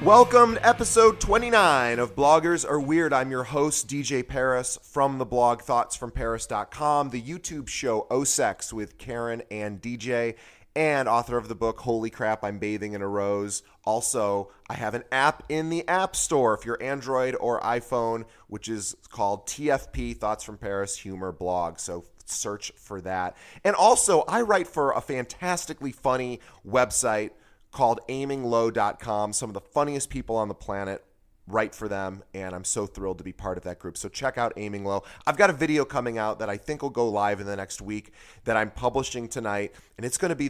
Welcome to episode 29 of Bloggers Are Weird. I'm your host, DJ Paris, from the blog thoughtsfromparis.com, the YouTube show O-Sex with Karen and DJ, and author of the book Holy Crap, I'm Bathing in a Rose. Also, I have an app in the App Store if you're Android or iPhone, which is called TFP, Thoughts from Paris Humor Blog. So search for that. And also, I write for a fantastically funny website called aiminglow.com. Some of the funniest people on the planet write for them, and I'm so thrilled to be part of that group. So check out Aiming Low. I've got a video coming out that I think will go live in the next week that I'm publishing tonight, and it's going to be,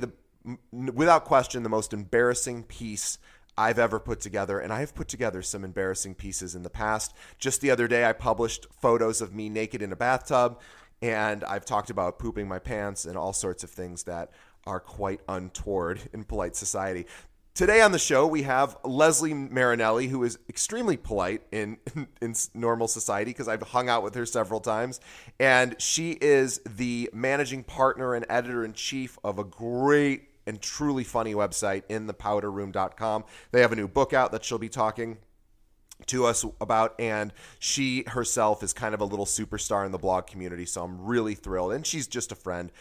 without question, the most embarrassing piece I've ever put together, and I have put together some embarrassing pieces in the past. Just the other day, I published photos of me naked in a bathtub, and I've talked about pooping my pants and all sorts of things that are quite untoward in polite society. Today on the show, we have Leslie Marinelli, who is extremely polite in normal society because I've hung out with her several times. And she is the managing partner and editor-in-chief of a great and truly funny website, inthepowderroom.com. They have a new book out that she'll be talking to us about, and she herself is kind of a little superstar in the blog community, so I'm really thrilled. And she's just a friend,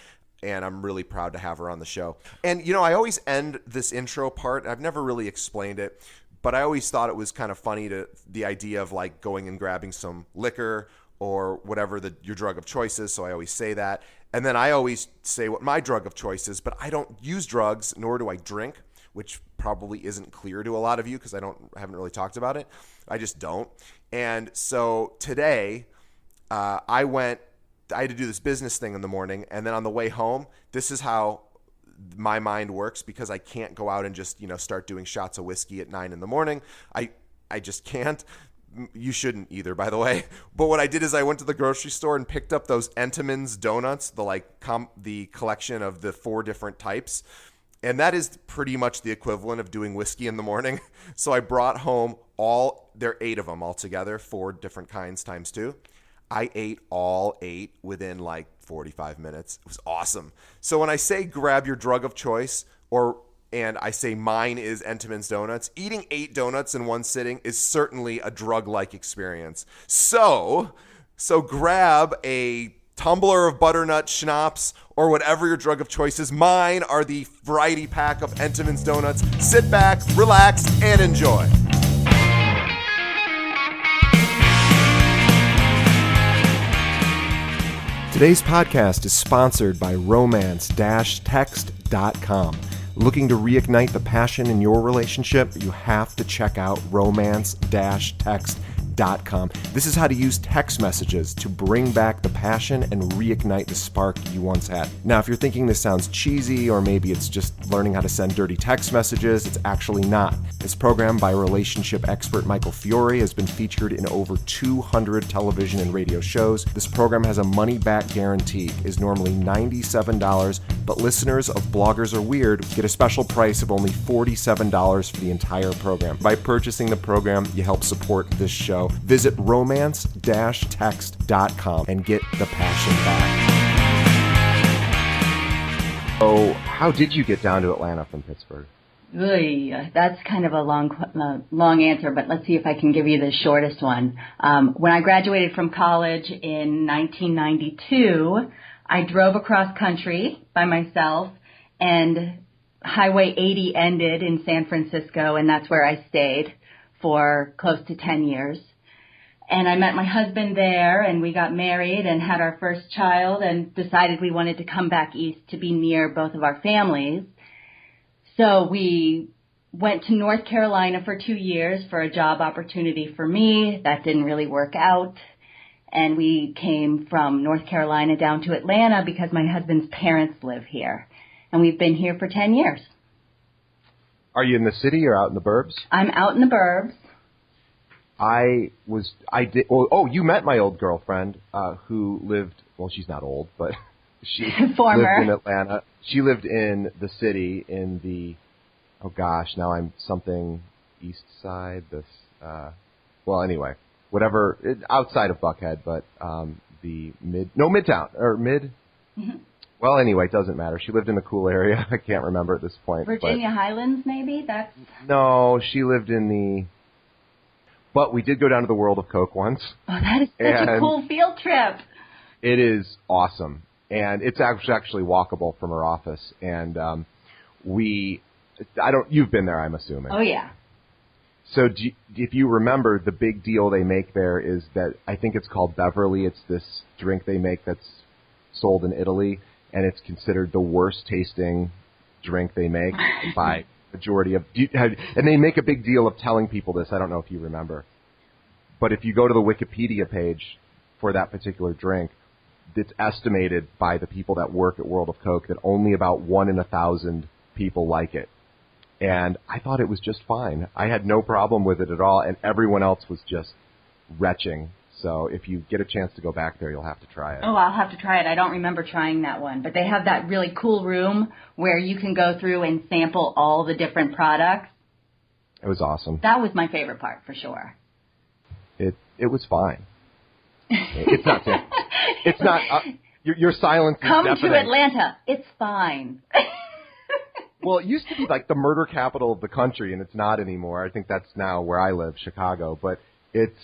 and I'm really proud to have her on the show. And, you know, I always end this intro part. I've never really explained it, but I always thought it was kind of funny the idea of like going and grabbing some liquor or whatever your drug of choice is. So I always say that. And then I always say what my drug of choice is, but I don't use drugs, nor do I drink, which probably isn't clear to a lot of you because I haven't really talked about it. I just don't. And so today I had to do this business thing in the morning, and then on the way home, this is how my mind works because I can't go out and just, start doing shots of whiskey at 9 in the morning. I just can't. You shouldn't either, by the way. But what I did is I went to the grocery store and picked up those Entenmann's donuts, the collection of the 4 different types. And that is pretty much the equivalent of doing whiskey in the morning. So I brought home there are 8 of them altogether, 4 different kinds times 2. I ate all 8 within like 45 minutes. It was awesome. So when I say grab your drug of choice, and I say mine is Entenmann's Donuts, eating 8 donuts in one sitting is certainly a drug-like experience. So grab a tumbler of butternut schnapps or whatever your drug of choice is. Mine are the variety pack of Entenmann's Donuts. Sit back, relax, and enjoy. Today's podcast is sponsored by romance-text.com. Looking to reignite the passion in your relationship? You have to check out romance-text.com. This is how to use text messages to bring back the passion and reignite the spark you once had. Now, if you're thinking this sounds cheesy, or maybe it's just learning how to send dirty text messages, it's actually not. This program by relationship expert Michael Fiore has been featured in over 200 television and radio shows. This program has a money-back guarantee, is normally $97, but listeners of Bloggers Are Weird get a special price of only $47 for the entire program. By purchasing the program, you help support this show. Visit romance-text.com and get the passion back. So, how did you get down to Atlanta from Pittsburgh? That's kind of a long answer, but let's see if I can give you the shortest one. When I graduated from college in 1992, I drove across country by myself, and Highway 80 ended in San Francisco, and that's where I stayed for close to 10 years. And I met my husband there, and we got married and had our first child and decided we wanted to come back east to be near both of our families. So we went to North Carolina for 2 years for a job opportunity for me. That didn't really work out. And we came from North Carolina down to Atlanta because my husband's parents live here. And we've been here for 10 years. Are you in the city or out in the burbs? I'm out in the burbs. You met my old girlfriend who lived, well, she's not old, but she Former. lived in Atlanta. She lived in the city in the, now I'm something east side, anyway, outside of Buckhead, but Midtown, or mid, mm-hmm. Well, anyway, it doesn't matter. She lived in a cool area. I can't remember at this point. Virginia Highlands, maybe? No, she lived in the... But we did go down to the World of Coke once. Oh, that is such a cool field trip. It is awesome. And it's actually walkable from her office. And you've been there, I'm assuming. Oh, yeah. So if you remember, the big deal they make there is that I think it's called Beverly. It's this drink they make that's sold in Italy, and it's considered the worst tasting drink they make by majority of... And they make a big deal of telling people this. I don't know if you remember. But if you go to the Wikipedia page for that particular drink, it's estimated by the people that work at World of Coke that only about 1 in 1,000 people like it. And I thought it was just fine. I had no problem with it at all, and everyone else was just retching. So if you get a chance to go back there, you'll have to try it. Oh, I'll have to try it. I don't remember trying that one. But they have that really cool room where you can go through and sample all the different products. It was awesome. That was my favorite part, for sure. It was fine. It's not... It's not... your silence is Come deafening. to Atlanta. It's fine. Well, it used to be like the murder capital of the country, and it's not anymore. I think that's now where I live, Chicago. But it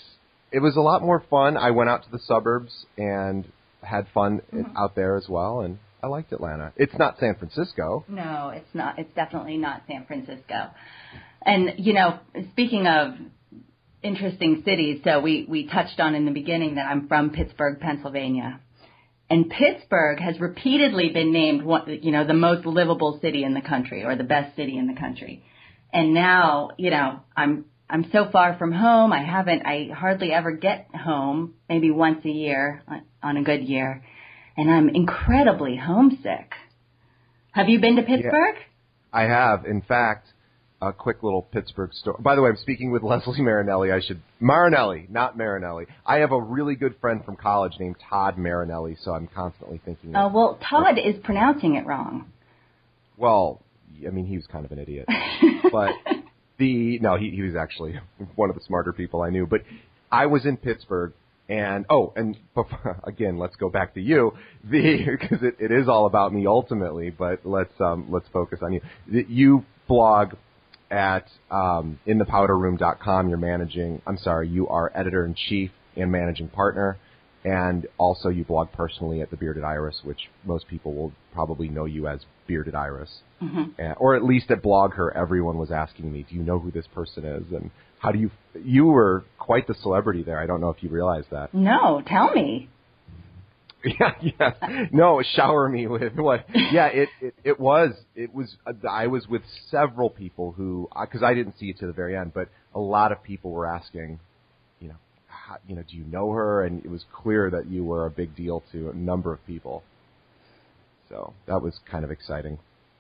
was a lot more fun. I went out to the suburbs and had fun out there as well, and I liked Atlanta. It's not San Francisco. No, it's not. It's definitely not San Francisco. And, speaking of interesting cities, so we touched on in the beginning that I'm from Pittsburgh, Pennsylvania. And Pittsburgh has repeatedly been named the most livable city in the country, or the best city in the country. And now, I'm so far from home. I hardly ever get home, maybe once a year on a good year. And I'm incredibly homesick. Have you been to Pittsburgh? Yeah, I have. In fact, a quick little Pittsburgh story. By the way, I'm speaking with Leslie Marinelli. Marinelli, not Marinelli. I have a really good friend from college named Todd Marinelli, so I'm constantly thinking... well, Todd is pronouncing it wrong. Well, I mean, he was kind of an idiot. But he was actually one of the smarter people I knew. But I was in Pittsburgh, and again, let's go back to you, because it is all about me ultimately, but let's focus on you. You blog at inthepowderroom.com. You are editor-in-chief and managing partner, and also you blog personally at The Bearded Iris, which most people will probably know you as Bearded Iris. Mm-hmm. Or at least at Blog Her, everyone was asking me, do you know who this person is? And how do you were quite the celebrity there. I don't know if you realize that. No, tell me. Yeah. No, shower me with what? Yeah, it was. I was with several people who, because I didn't see it to the very end, but a lot of people were asking, do you know her? And it was clear that you were a big deal to a number of people. So that was kind of exciting.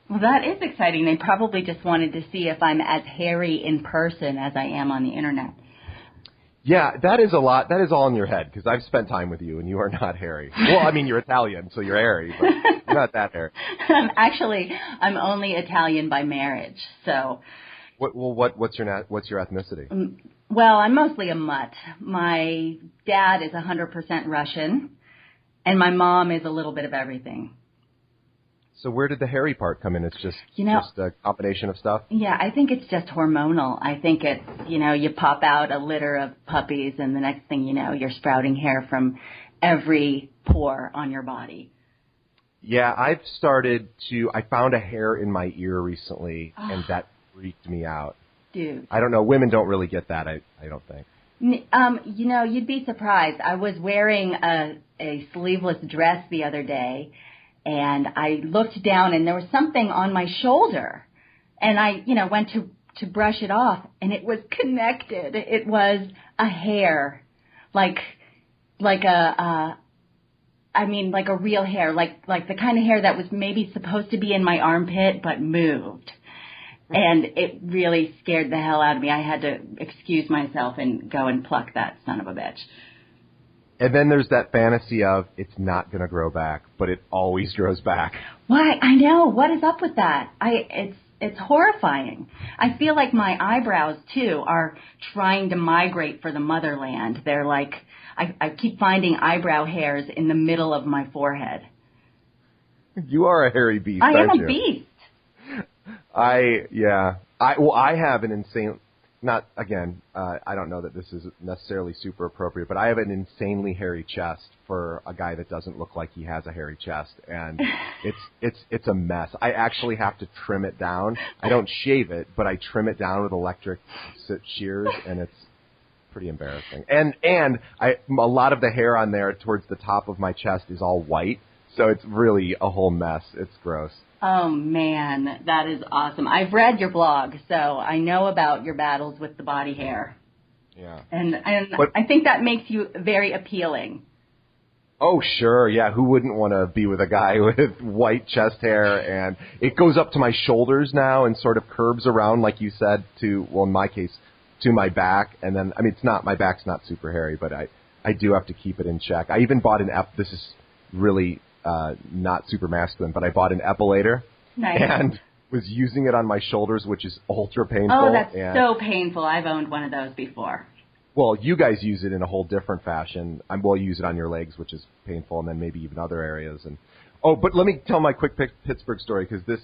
Well, that is exciting. They probably just wanted to see if I'm as hairy in person as I am on the internet. Yeah, that is a lot. That is all in your head, because I've spent time with you, and you are not hairy. Well, I mean, you're Italian, so you're hairy, but you're not that hairy. Actually, I'm only Italian by marriage, so. What's your ethnicity? Well, I'm mostly a mutt. My dad is 100% Russian, and my mom is a little bit of everything. So where did the hairy part come in? It's just a combination of stuff? Yeah, I think it's just hormonal. I think it's, you pop out a litter of puppies and the next thing you know, you're sprouting hair from every pore on your body. Yeah, I found a hair in my ear recently, and that freaked me out. Dude. I don't know. Women don't really get that, I don't think. You'd be surprised. I was wearing a sleeveless dress the other day, and I looked down, and there was something on my shoulder. And I, went to brush it off, and it was connected. It was a hair, like a real hair, like the kind of hair that was maybe supposed to be in my armpit, but moved. And it really scared the hell out of me. I had to excuse myself and go and pluck that son of a bitch. And then there's that fantasy of it's not going to grow back, but it always grows back. Why? I know. What is up with that? It's horrifying. I feel like my eyebrows, too, are trying to migrate for the motherland. They're I keep finding eyebrow hairs in the middle of my forehead. You are a hairy beast, I am aren't a you? beast. I have an insane, not, again, I don't know that this is necessarily super appropriate, but I have an insanely hairy chest for a guy that doesn't look like he has a hairy chest, and it's a mess. I actually have to trim it down. I don't shave it, but I trim it down with electric shears, and it's pretty embarrassing. And a lot of the hair on there towards the top of my chest is all white, so it's really a whole mess. It's gross. Oh, man, that is awesome. I've read your blog, so I know about your battles with the body hair. Yeah. And I think that makes you very appealing. Oh, sure. Yeah. Who wouldn't want to be with a guy with white chest hair? And it goes up to my shoulders now and sort of curves around, like you said, in my case, to my back. And then, I mean, my back's not super hairy, but I do have to keep it in check. I even bought this is really not super masculine, but I bought an epilator. Nice. And was using it on my shoulders, which is ultra painful. Oh, that's so painful. I've owned one of those before. Well, you guys use it in a whole different fashion. We'll use it on your legs, which is painful, and then maybe even other areas. But let me tell my quick Pittsburgh story, because this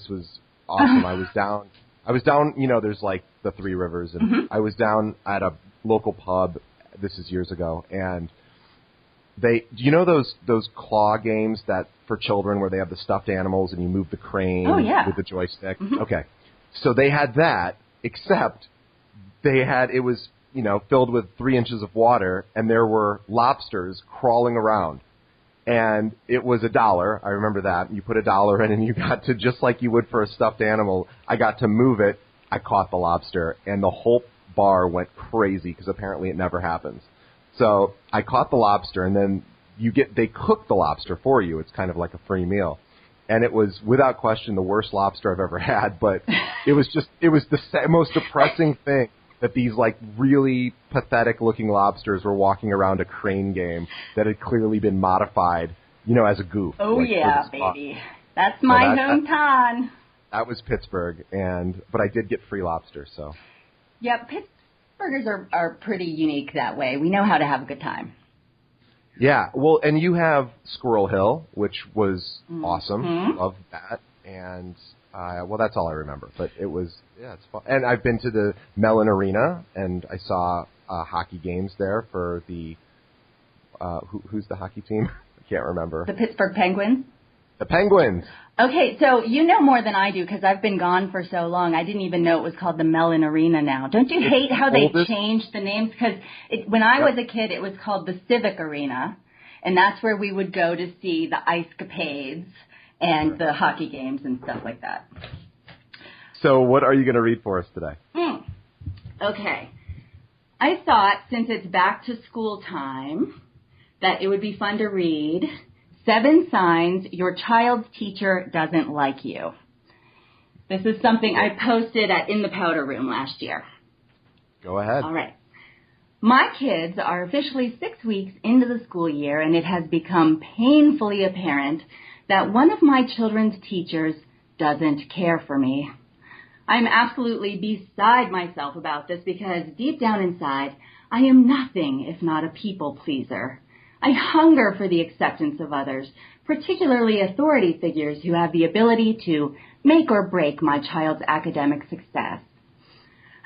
was awesome. I was down. You know, there's like the Three Rivers, and I was down at a local pub. This is years ago, and do you know those claw games that for children where they have the stuffed animals and you move the crane with the joystick? Mm-hmm. Okay, so they had that, except it was filled with 3 inches of water, and there were lobsters crawling around. And it was $1. I remember that. You put $1 in, and you got to, just like you would for a stuffed animal, I got to move it. I caught the lobster, and the whole bar went crazy because apparently it never happens. So I caught the lobster, and then they cook the lobster for you. It's kind of like a free meal. And it was, without question, the worst lobster I've ever had. But it was the most depressing thing, that these like really pathetic looking lobsters were walking around a crane game that had clearly been modified, as a goof. Oh, yeah, baby. That's my hometown. That was Pittsburgh, but I did get free lobster, so. Yeah, Pittsburghers are pretty unique that way. We know how to have a good time. Yeah, well, and you have Squirrel Hill, which was awesome. Loved that. And that's all I remember. But it's fun. And I've been to the Mellon Arena, and I saw hockey games there for the who's the hockey team? I can't remember. The Pittsburgh Penguins. The Penguins. Okay, so you know more than I do because I've been gone for so long. I didn't even know it was called the Mellon Arena now. Don't you hate how they changed the names? Because when I was a kid, it was called the Civic Arena, and that's where we would go to see the Ice Capades and the hockey games and stuff like that. So what are you going to read for us today? Okay. I thought, since it's back to school time, that it would be fun to read 7 Signs Your Child's Teacher Doesn't Like You. This is something I posted In the Powder Room last year. Go ahead. All right. My kids are officially 6 weeks into the school year, and it has become painfully apparent that one of my children's teachers doesn't care for me. I'm absolutely beside myself about this because deep down inside, I am nothing if not a people pleaser. I hunger for the acceptance of others, particularly authority figures who have the ability to make or break my child's academic success.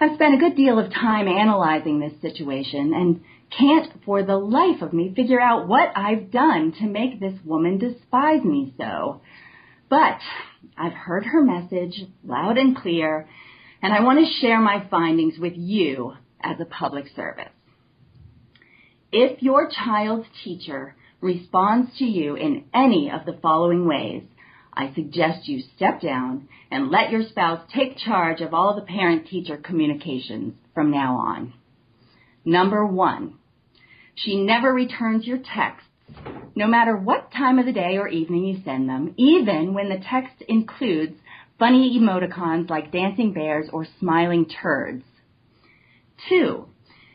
I've spent a good deal of time analyzing this situation and can't for the life of me figure out what I've done to make this woman despise me so. But I've heard her message loud and clear, and I want to share my findings with you as a public service. If your child's teacher responds to you in any of the following ways, I suggest you step down and let your spouse take charge of all the parent-teacher communications from now on. Number 1, she never returns your texts, no matter what time of the day or evening you send them, even when the text includes funny emoticons like dancing bears or smiling turds. 2,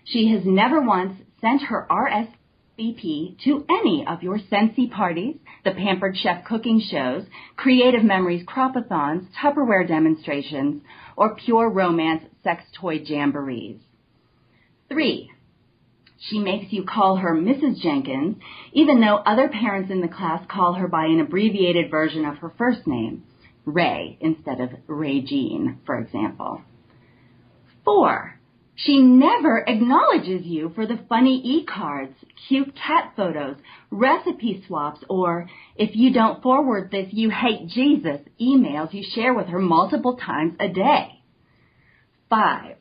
she has never once sent her RSVP to any of your Scentsy parties, the Pampered Chef cooking shows, Creative Memories cropathons, Tupperware demonstrations, or Pure Romance sex toy jamborees. 3, She makes you call her Mrs. Jenkins, even though other parents in the class call her by an abbreviated version of her first name, Ray, instead of Ray-Jean, for example. 4, she never acknowledges you for the funny e-cards, cute cat photos, recipe swaps, or, if you don't forward this you hate Jesus emails you share with her multiple times a day. 5,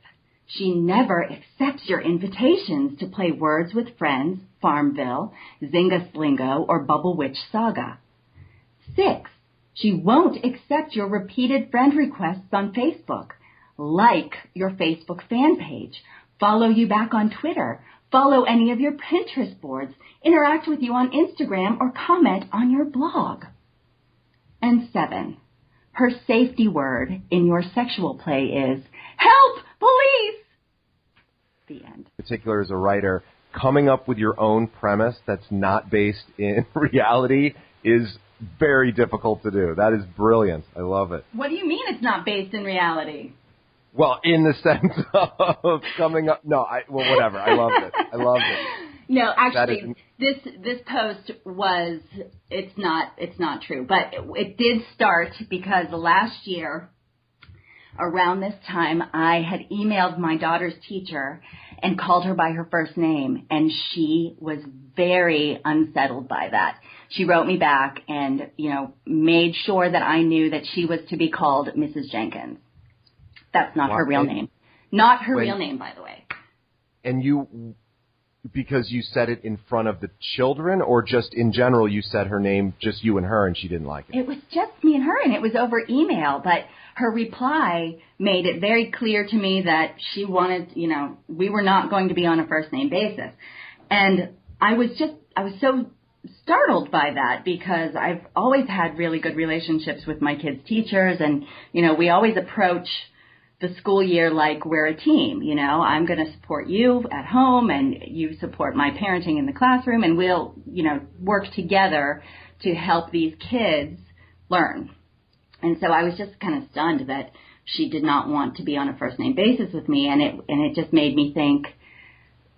she never accepts your invitations to play Words with Friends, Farmville, Zynga Slingo, or Bubble Witch Saga. 6, she won't accept your repeated friend requests on Facebook, like your Facebook fan page, follow you back on Twitter, follow any of your Pinterest boards, interact with you on Instagram, or comment on your blog. And 7, her safety word in your sexual play is, help, police! The end. In particular, as a writer, coming up with your own premise that's not based in reality is very difficult to do. That is brilliant. I love it. What do you mean it's not based in reality? Well, in the sense of coming up, whatever. I loved it. No, actually, this post it's not true, but it did start because last year, around this time, I had emailed my daughter's teacher and called her by her first name, and she was very unsettled by that. She wrote me back and, made sure that I knew that she was to be called Mrs. Jenkins. That's not her real name. Not her real name, by the way. And you, because you said it in front of the children, or just in general you said her name, just you and her, and she didn't like it? It was just me and her, and it was over email, but her reply made it very clear to me that she wanted, we were not going to be on a first name basis. And I was so startled by that because I've always had really good relationships with my kids' teachers, and, we always approach the school year like we're a team. I'm going to support you at home and you support my parenting in the classroom, and we'll, work together to help these kids learn. And so I was just kind of stunned that she did not want to be on a first name basis with me, and it just made me think,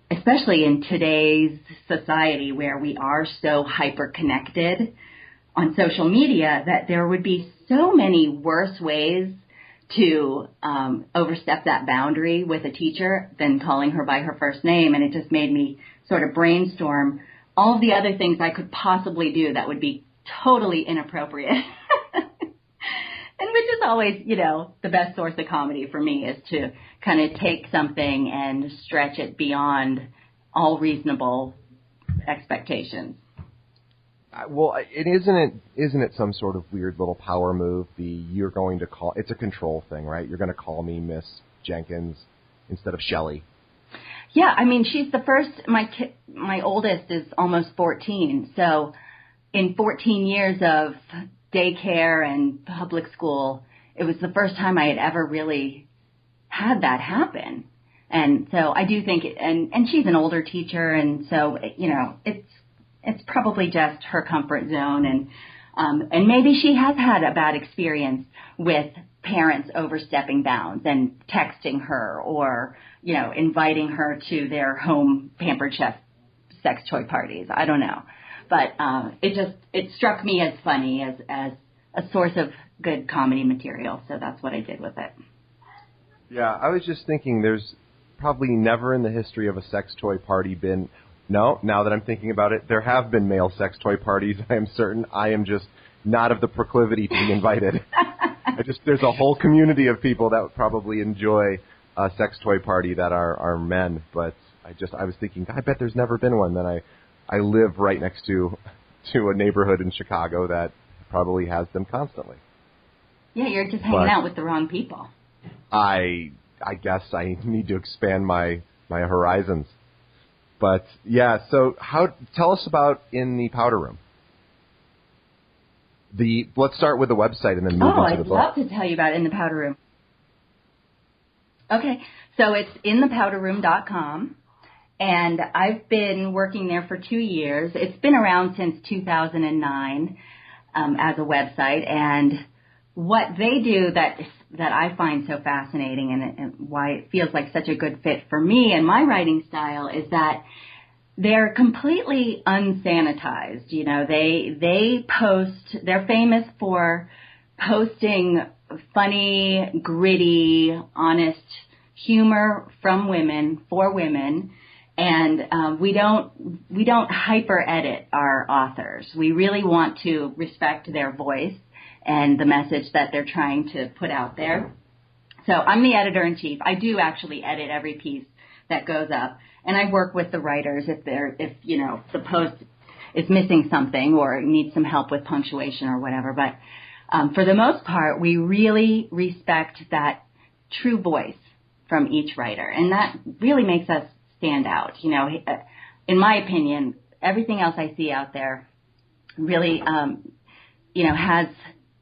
especially in today's society where we are so hyper connected on social media, that there would be so many worse ways to overstep that boundary with a teacher than calling her by her first name. And it just made me sort of brainstorm all of the other things I could possibly do that would be totally inappropriate. And which is always, the best source of comedy for me, is to kind of take something and stretch it beyond all reasonable expectations. Well, isn't it some sort of weird little power move? It's a control thing, right? You're going to call me Miss Jenkins instead of Shelley. Yeah, I mean, she's the first. My oldest is almost 14, so in 14 years of daycare and public school, it was the first time I had ever really had that happen. And so I do think, and she's an older teacher, and so it's probably just her comfort zone, and maybe she has had a bad experience with parents overstepping bounds and texting her, or inviting her to their home Pampered Chef sex toy parties. I don't know, but it struck me as funny, as a source of good comedy material. So that's what I did with it. Yeah, I was just thinking, there's probably never in the history of a sex toy party been. No, now that I'm thinking about it, there have been male sex toy parties. I am certain. I am just not of the proclivity to be invited. There's a whole community of people that would probably enjoy a sex toy party that are men. But I was thinking, I bet there's never been one. Then I live right next to a neighborhood in Chicago that probably has them constantly. Yeah, you're just hanging out with the wrong people. I guess I need to expand my horizons. But, yeah, so tell us about In the Powder Room. Let's start with the website and then move into the book. I'd love to tell you about In the Powder Room. Okay, so it's inthepowderroom.com, and I've been working there for 2 years. It's been around since 2009 as a website, and what they do that I find so fascinating, and why it feels like such a good fit for me and my writing style, is that they're completely unsanitized. You know, they post, they're famous for posting funny, gritty, honest humor from women, for women. And we don't hyper edit our authors. We really want to respect their voice and the message that they're trying to put out there. So I'm the editor-in-chief. I do actually edit every piece that goes up, and I work with the writers if the post is missing something or needs some help with punctuation or whatever. But for the most part, we really respect that true voice from each writer, and that really makes us stand out. You know, in my opinion, everything else I see out there really, has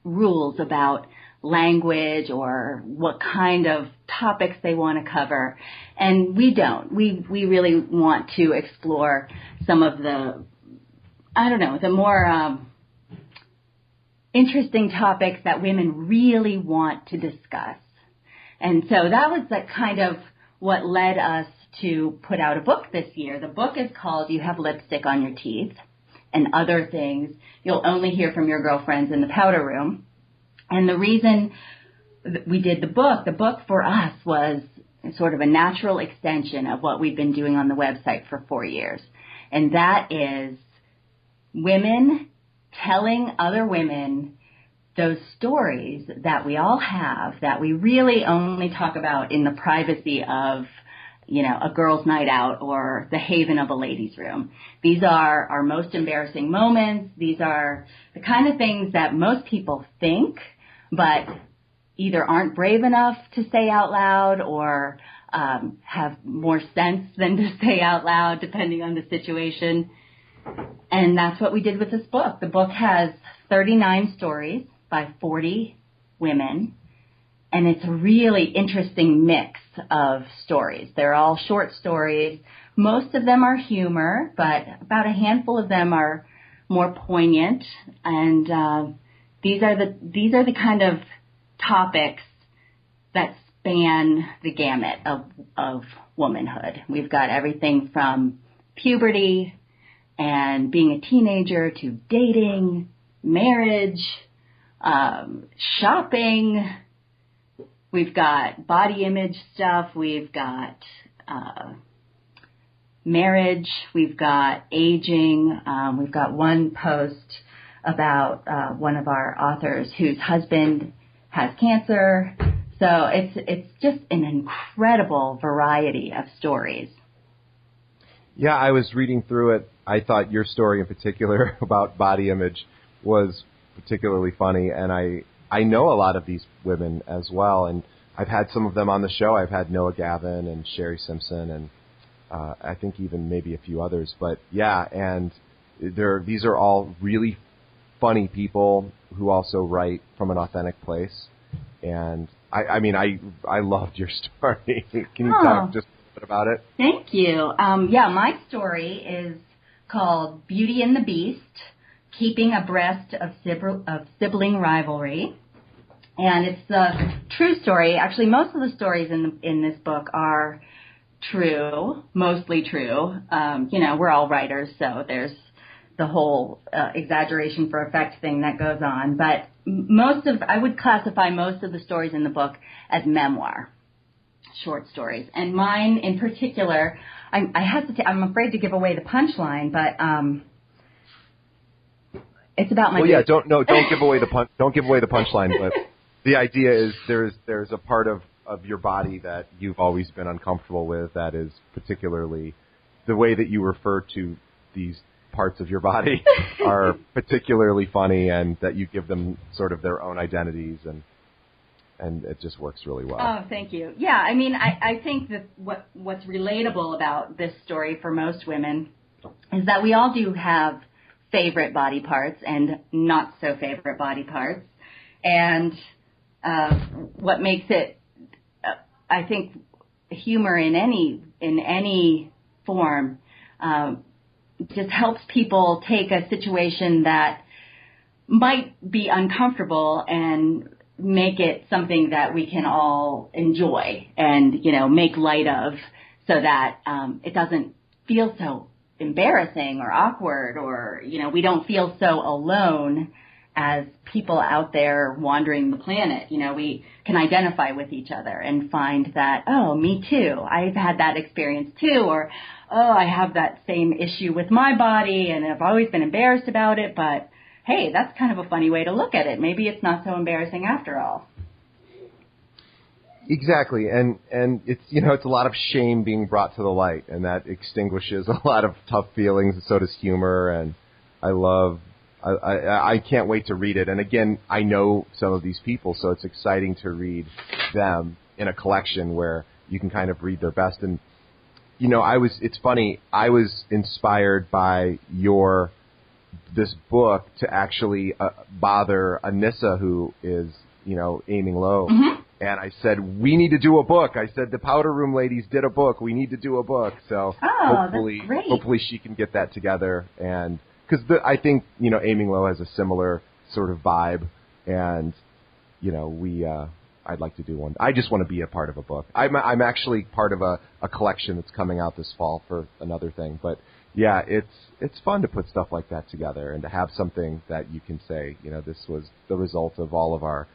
rules about language or what kind of topics they want to cover, and we don't. We really want to explore some of the more interesting topics that women really want to discuss. And so that was kind of what led us to put out a book this year. The book is called You Have Lipstick on Your Teeth and Other Things You'll Only Hear from Your Girlfriends in the Powder Room. And the reason we did the book for us was sort of a natural extension of what we've been doing on the website for 4 years. And that is women telling other women those stories that we all have that we really only talk about in the privacy of, a girl's night out or the haven of a ladies' room. These are our most embarrassing moments. These are the kind of things that most people think, but either aren't brave enough to say out loud or have more sense than to say out loud, depending on the situation. And that's what we did with this book. The book has 39 stories by 40 women, and it's a really interesting mix of stories. They're all short stories. Most of them are humor, but about a handful of them are more poignant. And these are the kind of topics that span the gamut of womanhood. We've got everything from puberty and being a teenager to dating, marriage, shopping. We've got body image stuff. We've got marriage. We've got aging. We've got one post about one of our authors whose husband has cancer. So it's just an incredible variety of stories. Yeah, I was reading through it. I thought your story in particular about body image was particularly funny, and I know a lot of these women as well, and I've had some of them on the show. I've had Noah Gavin and Sherry Simpson, and I think even maybe a few others. But yeah, and these are all really funny people who also write from an authentic place. And I loved your story. Can you talk just a bit about it? Thank you. My story is called Beauty and the Beast, Keeping Abreast of Sibling Rivalry. And it's a true story. Actually, most of the stories in this book are true, mostly true. We're all writers, so there's the whole exaggeration for effect thing that goes on. But I would classify most of the stories in the book as memoir, short stories. And mine in particular, I hesitate, I'm afraid to give away the punchline, but it's about my. Well, yeah, don't give away the punchline. But the idea is there's a part of your body that you've always been uncomfortable with. That is particularly the way that you refer to these parts of your body are particularly funny, and that you give them sort of their own identities, and it just works really well. Oh, thank you. Yeah, I mean, I think that what's relatable about this story for most women is that we all do have favorite body parts and not so favorite body parts. And what makes it, I think, humor in any form just helps people take a situation that might be uncomfortable and make it something that we can all enjoy and, make light of, so that it doesn't feel so embarrassing or awkward, or, we don't feel so alone as people out there wandering the planet. We can identify with each other and find that, oh, me too. I've had that experience too, or, oh, I have that same issue with my body and I've always been embarrassed about it, but hey, that's kind of a funny way to look at it. Maybe it's not so embarrassing after all. Exactly, and it's it's a lot of shame being brought to the light, and that extinguishes a lot of tough feelings, and so does humor. And I can't wait to read it. And again, I know some of these people, so it's exciting to read them in a collection where you can kind of read their best. And it's funny, I was inspired by this book to actually bother Anissa, who is aiming low. Mm-hmm. And I said, we need to do a book. I said, the Powder Room ladies did a book. We need to do a book. So hopefully she can get that together. And because I think, Aiming Low has a similar sort of vibe. And, I'd like to do one. I just want to be a part of a book. I'm actually part of a collection that's coming out this fall for another thing. But, yeah, it's fun to put stuff like that together and to have something that you can say, this was the result of all of our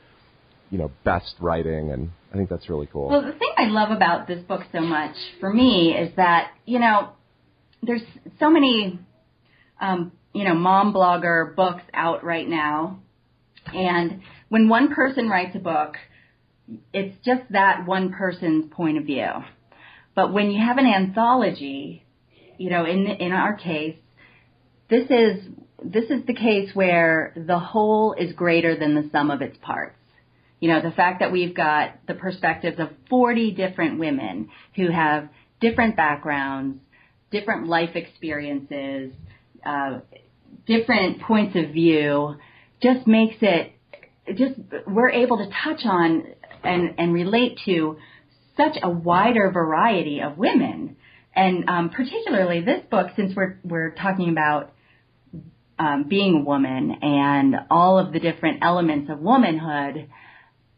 best writing, and I think that's really cool. Well, the thing I love about this book so much for me is that, there's so many, mom blogger books out right now, and when one person writes a book, it's just that one person's point of view. But when you have an anthology, in our case, this is the case where the whole is greater than the sum of its parts. The fact that we've got the perspectives of 40 different women who have different backgrounds, different life experiences, different points of view, just makes it, we're able to touch on and relate to such a wider variety of women. And particularly this book, since we're talking about being a woman and all of the different elements of womanhood,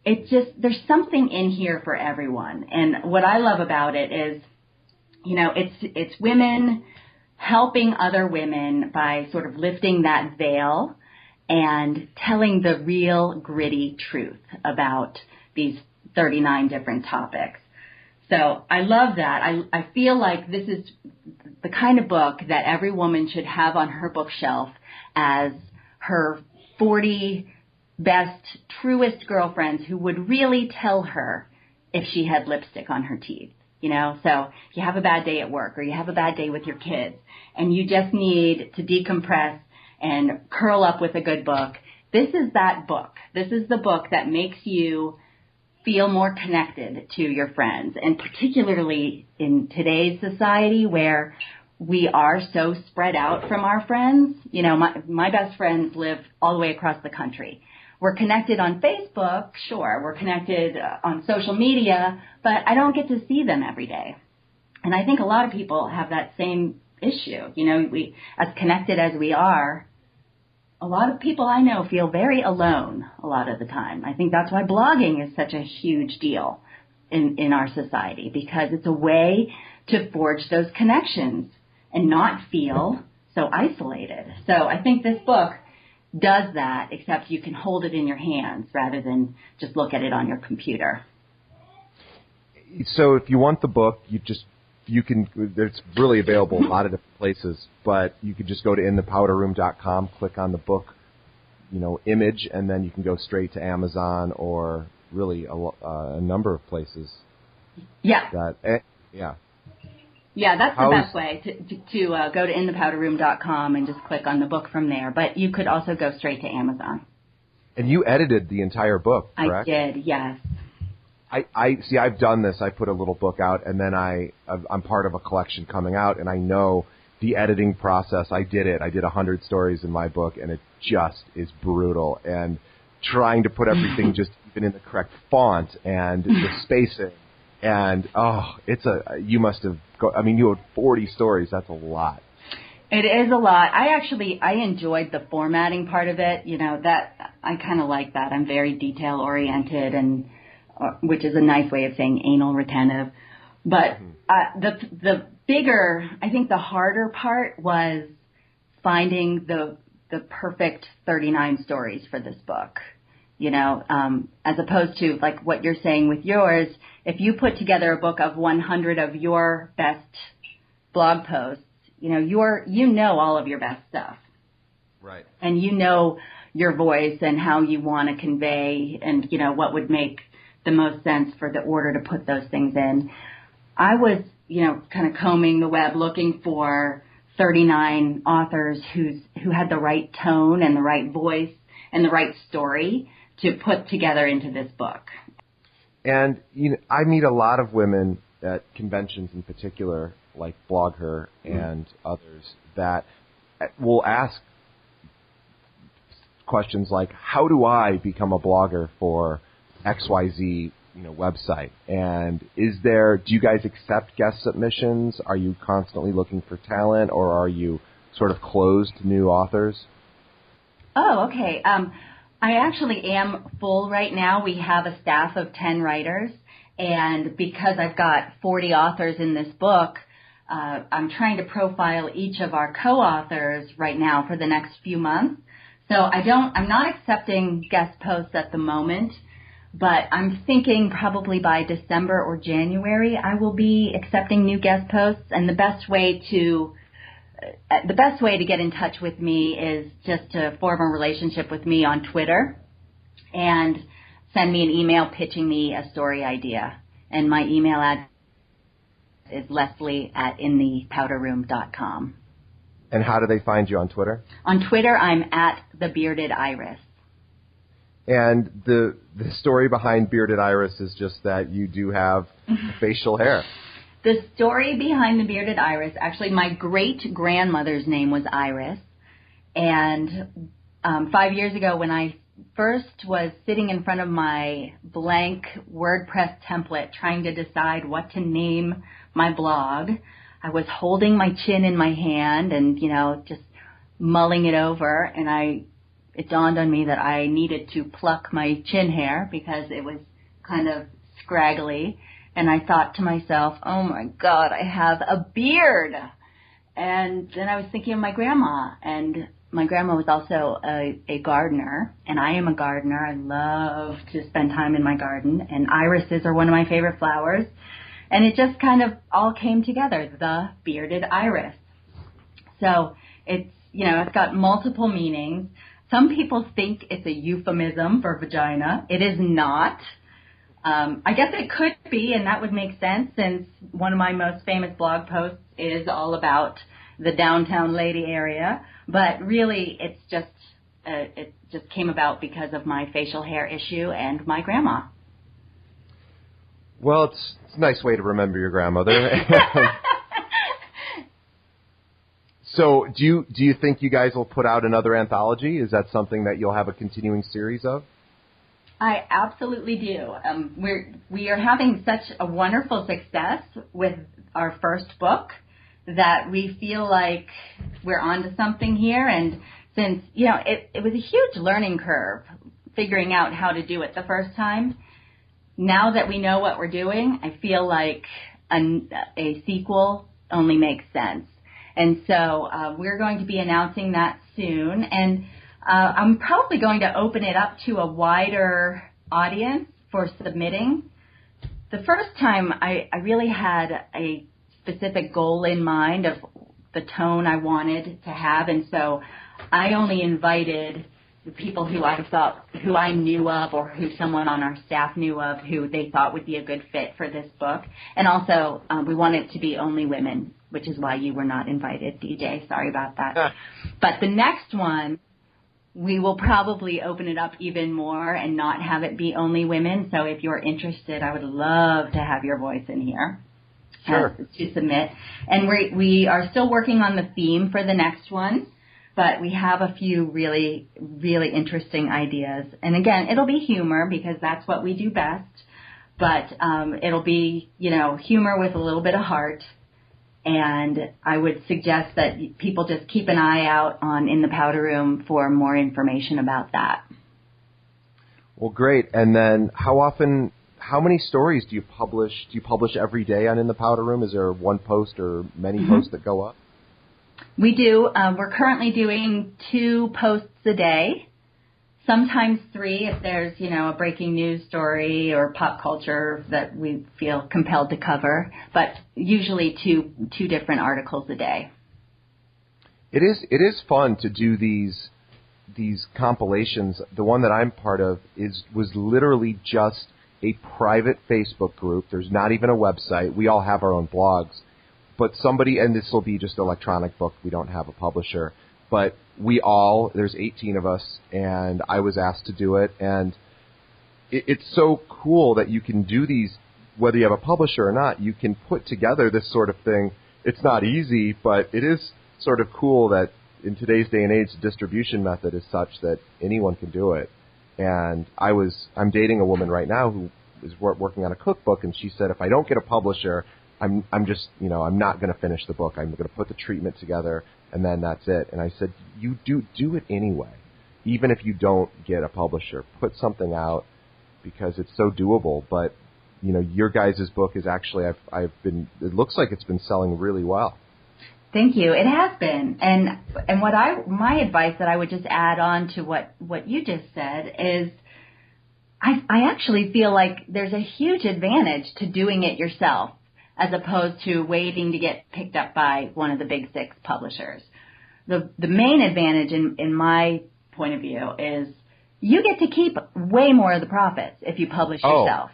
there's something in here for everyone. And what I love about it is, it's women helping other women by sort of lifting that veil and telling the real gritty truth about these 39 different topics. So I love that. I feel like this is the kind of book that every woman should have on her bookshelf as her 40 best, truest girlfriends who would really tell her if she had lipstick on her teeth. So you have a bad day at work or you have a bad day with your kids and you just need to decompress and curl up with a good book. This is that book. This is the book that makes you feel more connected to your friends, and particularly in today's society where we are so spread out from our friends. My best friends live all the way across the country. We're connected on Facebook, sure. We're connected on social media, but I don't get to see them every day. And I think a lot of people have that same issue. We, as connected as we are, a lot of people I know feel very alone a lot of the time. I think that's why blogging is such a huge deal in our society, because it's a way to forge those connections and not feel so isolated. So I think this book does that, except you can hold it in your hands rather than just look at it on your computer. So if you want the book, it's really available a lot of different places, but you could just go to inthepowderroom.com, click on the book, image, and then you can go straight to Amazon or really a number of places. Yeah. Yeah, that's the best way to go to inthepowderroom.com and just click on the book from there. But you could also go straight to Amazon. And you edited the entire book, correct? I did, yes. I've done this. I put a little book out, and then I'm part of a collection coming out, and I know the editing process. I did it. I did 100 stories in my book, and it just is brutal. And trying to put everything just even in the correct font and the spacing. And, you must have, you had 40 stories. That's a lot. It is a lot. I enjoyed the formatting part of it. That I kind of like that. I'm very detail oriented, and which is a nice way of saying anal retentive. But the bigger, I think the harder part was finding the perfect 39 stories for this book. You know, as opposed to like what you're saying with yours, if you put together a book of 100 of your best blog posts, you know all of your best stuff. Right. And you know your voice and how you want to convey and, you know, what would make the most sense for the order to put those things in. I was, you know, kind of combing the web looking for 39 authors who had the right tone and the right voice and the right story to put together into this book. And I meet a lot of women at conventions in particular, like BlogHer and others, that will ask questions like, how do I become a blogger for XYZ website? And do you guys accept guest submissions? Are you constantly looking for talent, or are you sort of closed to new authors? Oh, okay. I actually am full right now. We have a staff of 10 writers, and because I've got 40 authors in this book, I'm trying to profile each of our co-authors right now for the next few months. So I'm not accepting guest posts at the moment, but I'm thinking probably by December or January I will be accepting new guest posts, and the best way to get in touch with me is just to form a relationship with me on Twitter and send me an email pitching me a story idea. And my email address is leslie@inthepowderroom.com. And how do they find you on Twitter? On Twitter, I'm at the Bearded Iris. And the story behind Bearded Iris is just that you do have facial hair. The story behind the Bearded Iris, actually, my great-grandmother's name was Iris. And 5 years ago, when I first was sitting in front of my blank WordPress template trying to decide what to name my blog, I was holding my chin in my hand and, just mulling it over. And it dawned on me that I needed to pluck my chin hair because it was kind of scraggly. And I thought to myself, oh, my God, I have a beard. And then I was thinking of my grandma. And my grandma was also a gardener, and I am a gardener. I love to spend time in my garden. And irises are one of my favorite flowers. And it just kind of all came together, the Bearded Iris. So it's got multiple meanings. Some people think it's a euphemism for vagina. It is not. I guess it could be, and that would make sense since one of my most famous blog posts is all about the downtown lady area. But really, it just came about because of my facial hair issue and my grandma. Well, it's a nice way to remember your grandmother. So do you think you guys will put out another anthology? Is that something that you'll have a continuing series of? I absolutely do. We are having such a wonderful success with our first book that we feel like we're onto something here. And since, it was a huge learning curve figuring out how to do it the first time, now that we know what we're doing, I feel like a sequel only makes sense. And so we're going to be announcing that soon. And I'm probably going to open it up to a wider audience for submitting. The first time I really had a specific goal in mind of the tone I wanted to have. And so I only invited the people who I knew of or who someone on our staff knew of who they thought would be a good fit for this book. And also we want it to be only women, which is why you were not invited, DJ. Sorry about that. But the next one, we will probably open it up even more and not have it be only women. So if you're interested, I would love to have your voice in here. Sure. To submit. And we are still working on the theme for the next one, but we have a few really, really interesting ideas. And again, it'll be humor because that's what we do best, but it'll be, humor with a little bit of heart. And I would suggest that people just keep an eye out on In the Powder Room for more information about that. Well, great. And then how how many stories do you publish? Do you publish every day on In the Powder Room? Is there one post or many posts that go up? We do. We're currently doing 2 posts a day, sometimes 3 if there's, a breaking news story or pop culture that we feel compelled to cover, but usually two different articles a day. It is fun to do these compilations. The one that I'm part of was literally just a private Facebook group. There's not even a website. We all have our own blogs. But somebody, and this will be just an electronic book, we don't have a publisher, but there's 18 of us, and I was asked to do it, and it's so cool that you can do these, whether you have a publisher or not, you can put together this sort of thing. It's not easy, but it is sort of cool that in today's day and age, the distribution method is such that anyone can do it. And I'm dating a woman right now who is working on a cookbook, and she said, if I don't get a publisher, I'm not going to finish the book. I'm going to put the treatment together, and then that's it. And I said, you do it anyway. Even if you don't get a publisher, put something out because it's so doable. But, your guys' book is actually, it looks like it's been selling really well. Thank you. It has been. And my advice that I would just add on to what you just said is I actually feel like there's a huge advantage to doing it yourself, as opposed to waiting to get picked up by one of the big 6 publishers. The main advantage in my point of view is you get to keep way more of the profits if you publish yourself.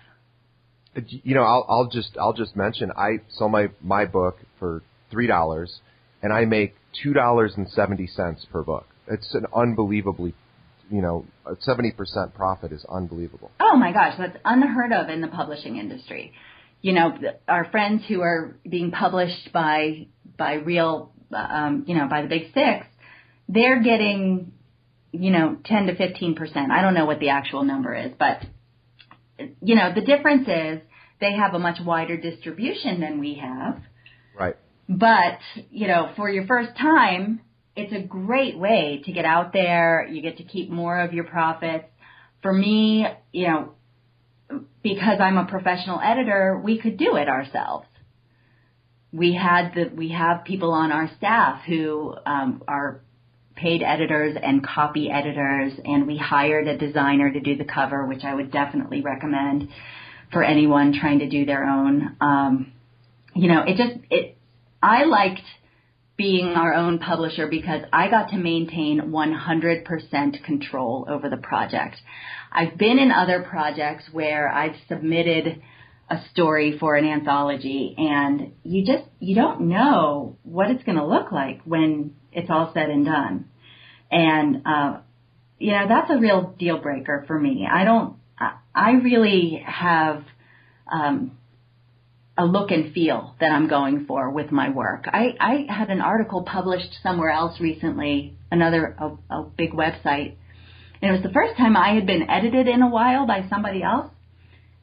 I'll just mention I sold my book for $3 and I make $2.70 per book. It's an unbelievably, a 70% profit is unbelievable. Oh my gosh, that's unheard of in the publishing industry. Our friends who are being published by real, by the big 6, they're getting, 10 to 15%. I don't know what the actual number is, but, the difference is they have a much wider distribution than we have. Right. But, for your first time, it's a great way to get out there. You get to keep more of your profits. For me, because I'm a professional editor, we could do it ourselves. We have people on our staff who are paid editors and copy editors, and we hired a designer to do the cover, which I would definitely recommend for anyone trying to do their own. I liked being our own publisher because I got to maintain 100% control over the project. I've been in other projects where I've submitted a story for an anthology, and you don't know what it's going to look like when it's all said and done. And, that's a real deal breaker for me. I really have a look and feel that I'm going for with my work. I had an article published somewhere else recently, a big website, and it was the first time I had been edited in a while by somebody else,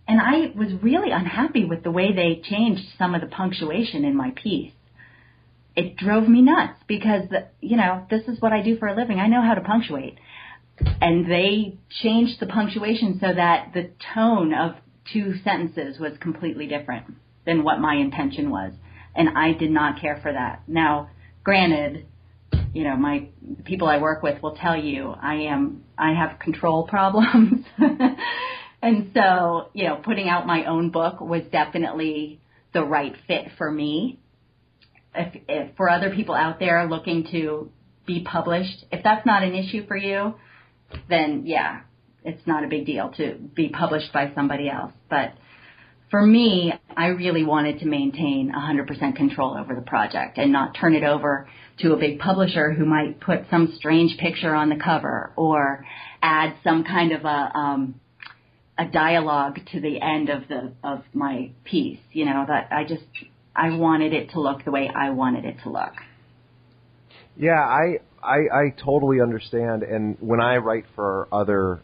and I was really unhappy with the way they changed some of the punctuation in my piece. It drove me nuts because, this is what I do for a living. I know how to punctuate. And they changed the punctuation so that the tone of 2 sentences was completely different than what my intention was. And I did not care for that. Now, granted, the people I work with will tell you I have control problems. And so, putting out my own book was definitely the right fit for me. If for other people out there looking to be published, if that's not an issue for you, then yeah, it's not a big deal to be published by somebody else. But for me, I really wanted to maintain 100% control over the project and not turn it over to a big publisher who might put some strange picture on the cover or add some kind of a dialogue to the end of my piece. That I wanted it to look the way I wanted it to look. Yeah, I totally understand. And when I write for other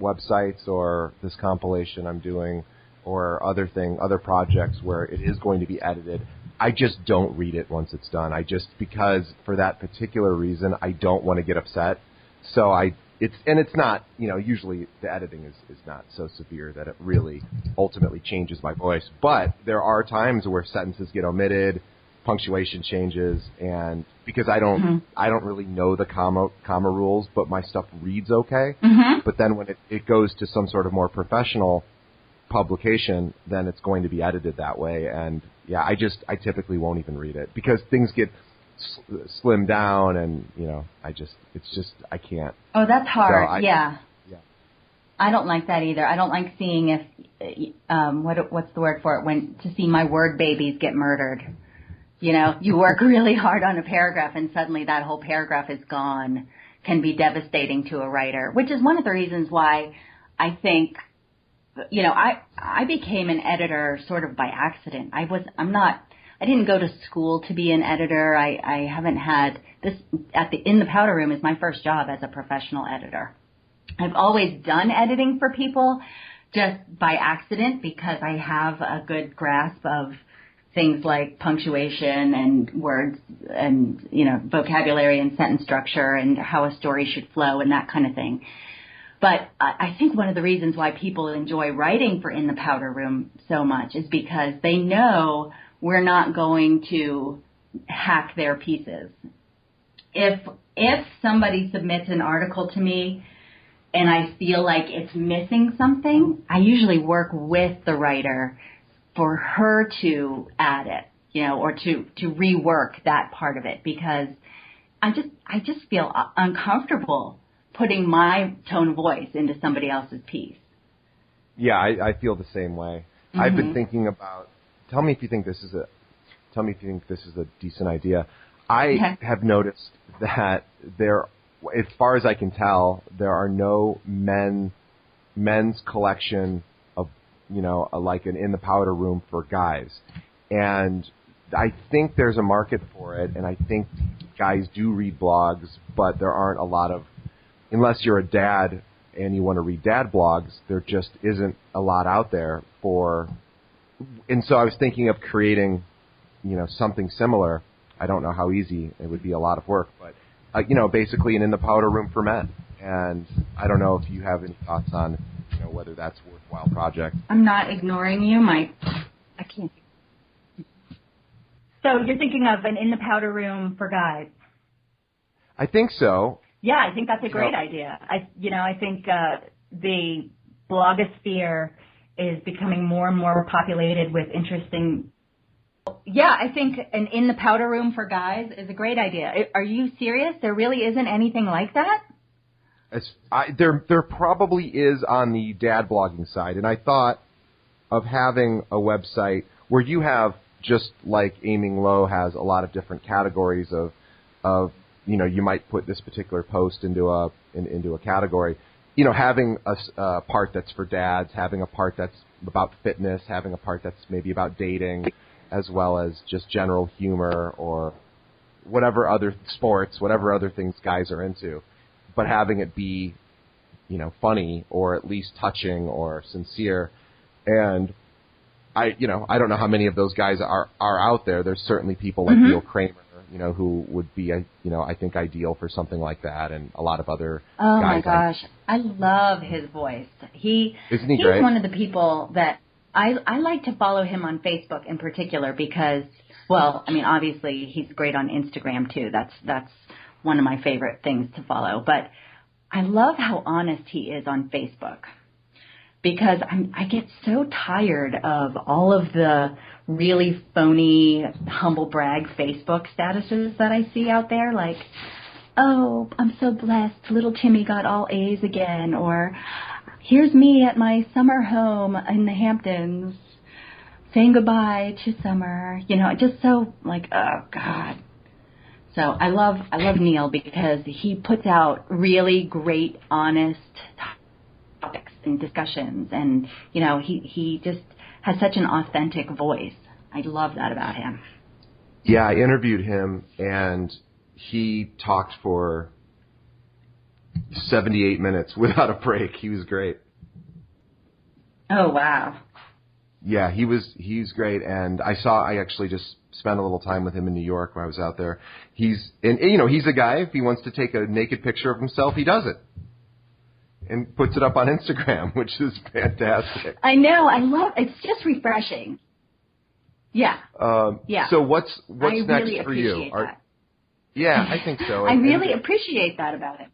websites or this compilation I'm doing or other projects where it is going to be edited, I just don't read it once it's done. Because for that particular reason, I don't want to get upset. So it's not, usually the editing is not so severe that it really ultimately changes my voice. But there are times where sentences get omitted, punctuation changes, and because I don't really know the comma rules, but my stuff reads okay. Mm-hmm. But then when it goes to some sort of more professional publication, then it's going to be edited that way. And yeah, I typically won't even read it because things get slimmed down, and I can't. Oh, that's hard. So yeah. Yeah. I don't like that either. I don't like seeing what's the word for it, to see my word babies get murdered. You work really hard on a paragraph and suddenly that whole paragraph is gone, can be devastating to a writer, which is one of the reasons why I think, I became an editor sort of by accident. I didn't go to school to be an editor. I haven't had this in the powder room is my first job as a professional editor. I've always done editing for people just by accident because I have a good grasp of things like punctuation and words and, vocabulary and sentence structure and how a story should flow and that kind of thing. But I think one of the reasons why people enjoy writing for In the Powder Room so much is because they know we're not going to hack their pieces. If somebody submits an article to me and I feel like it's missing something, I usually work with the writer for her to add it, or to rework that part of it, because I just feel uncomfortable putting my tone of voice into somebody else's piece. Yeah, I feel the same way. Mm-hmm. I've been thinking about. Tell me if you think this is a decent idea. I have noticed that there, as far as I can tell, there are no men's collection of, like an In the Powder Room for guys. And I think there's a market for it, and I think guys do read blogs, but there aren't a lot of, unless you're a dad and you want to read dad blogs, there just isn't a lot out there for, and so I was thinking of creating, something similar. I don't know how easy, it would be a lot of work, but, basically an In the Powder Room for men. And I don't know if you have any thoughts on, whether that's a worthwhile project. I'm not ignoring you, Mike. I can't. So you're thinking of an In the Powder Room for guys? I think so. Yeah, I think that's a great idea. I think the blogosphere is becoming more and more populated with interesting. Yeah, I think an In the Powder Room for guys is a great idea. Are you serious? There really isn't anything like that? There probably is on the dad blogging side, and I thought of having a website where you have, just like Aiming Low has a lot of different categories of you might put this particular post into a category, having a part that's for dads, having a part that's about fitness, having a part that's maybe about dating, as well as just general humor or whatever other sports, whatever other things guys are into. But having it be, funny or at least touching or sincere. And I don't know how many of those guys are out there. There's certainly people like Neil Kramer, who would be, I think ideal for something like that, and a lot of other guys. Oh my gosh, I love his voice. Isn't he he's great? One of the people that I like to follow him on Facebook in particular because, well, I mean, obviously he's great on Instagram too. That's one of my favorite things to follow. But I love how honest he is on Facebook because I get so tired of all of the really phony humble brag Facebook statuses that I see out there, like, oh, I'm so blessed, little Timmy got all A's again, or here's me at my summer home in the Hamptons saying goodbye to summer, just so like, oh God. So I love Neil because he puts out really great, honest topics and discussions, and he just has such an authentic voice. I love that about him. Yeah, I interviewed him, and he talked for 78 minutes without a break. He was great. Oh wow. Yeah, he's great, and I actually just spent a little time with him in New York when I was out there. He's a guy, if he wants to take a naked picture of himself, he does it. and puts it up on Instagram, which is fantastic. I know. I love it's just refreshing. Yeah. Yeah. So what's I next really for you? appreciate that. Yeah, I think so. I really appreciate that about it.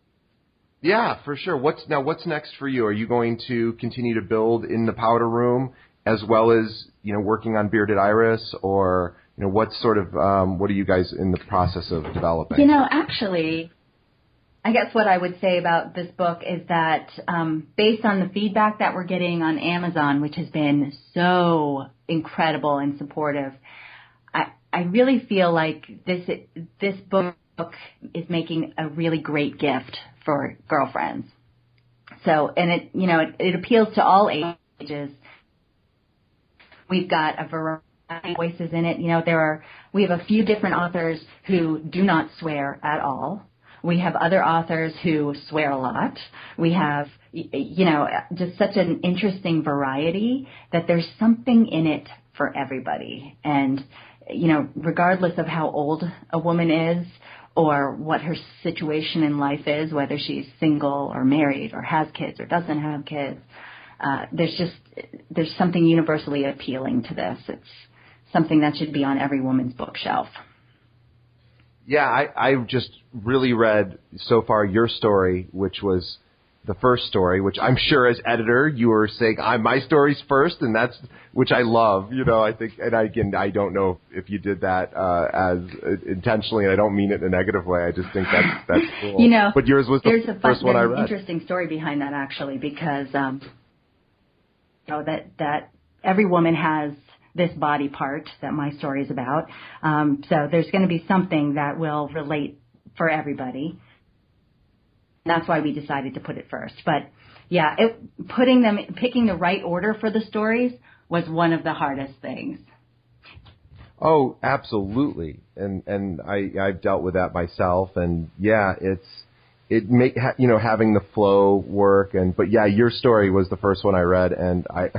Yeah, for sure. What's next for you? Are you going to continue to build in the powder room as well as, working on Bearded Iris, or, what sort of, what are you guys in the process of developing? Actually, I guess what I would say about this book is that based on the feedback that we're getting on Amazon, which has been so incredible and supportive, I really feel like this book is making a really great gift for girlfriends. So, and it appeals to all ages. We've got a variety of voices in it. We have a few different authors who do not swear at all. We have other authors who swear a lot. We have, just such an interesting variety that there's something in it for everybody. And, regardless of how old a woman is or what her situation in life is, whether she's single or married or has kids or doesn't have kids, there's something universally appealing to this. It's something that should be on every woman's bookshelf. Yeah, I just really read so far your story, which was the first story, which I'm sure as editor you were saying, my story's first, and that's, which I love, I think, and I don't know if you did that as intentionally, and I don't mean it in a negative way. I just think that's cool. But yours was the first one I read. There's an interesting story behind that, actually, because that every woman has this body part that my story is about. So there's going to be something that will relate for everybody. That's why we decided to put it first. But yeah, picking the right order for the stories was one of the hardest things. Oh, absolutely. And I've dealt with that myself. And yeah, having the flow work. But yeah, your story was the first one I read, and I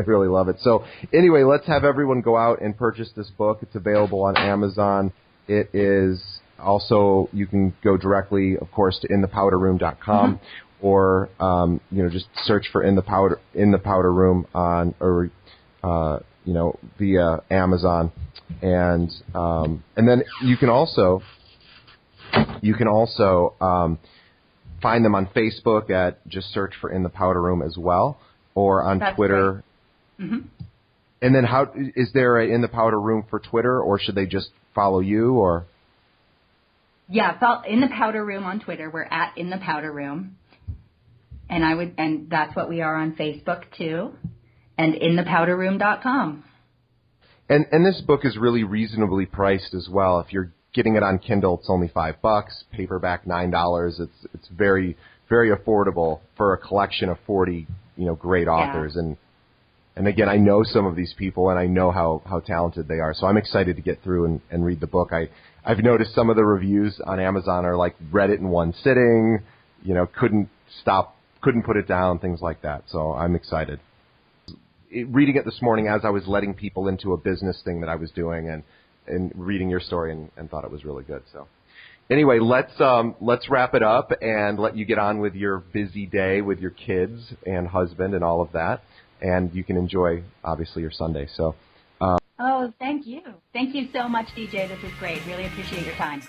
really love it. So anyway, let's have everyone go out and purchase this book. It's available on Amazon. It is also, you can go directly, of course, to inthepowderroom.com, or just search for In the Powder Room on, or via Amazon, and then you can also find them on Facebook at, just search for In the Powder Room as well, or on Twitter. Mm-hmm. And then is there a In the Powder Room for Twitter, or should they just follow you, or? Yeah, In the Powder Room on Twitter. We're at In the Powder Room. And that's what we are on Facebook too. And inthepowderroom.com. And this book is really reasonably priced as well. If you're getting it on Kindle, it's only $5. Paperback, $9. It's very, very affordable for a collection of 40, great authors. Yeah. And again, I know some of these people, and I know how talented they are. So I'm excited to get through and read the book. I've noticed some of the reviews on Amazon are like, read it in one sitting, couldn't put it down, things like that. So I'm excited. Reading it this morning as I was letting people into a business thing that I was doing, and reading your story, and thought it was really good. So anyway, let's wrap it up and let you get on with your busy day with your kids and husband and all of that. And you can enjoy, obviously, your Sunday. So. Oh, thank you. Thank you so much, DJ. This is great. Really appreciate your time.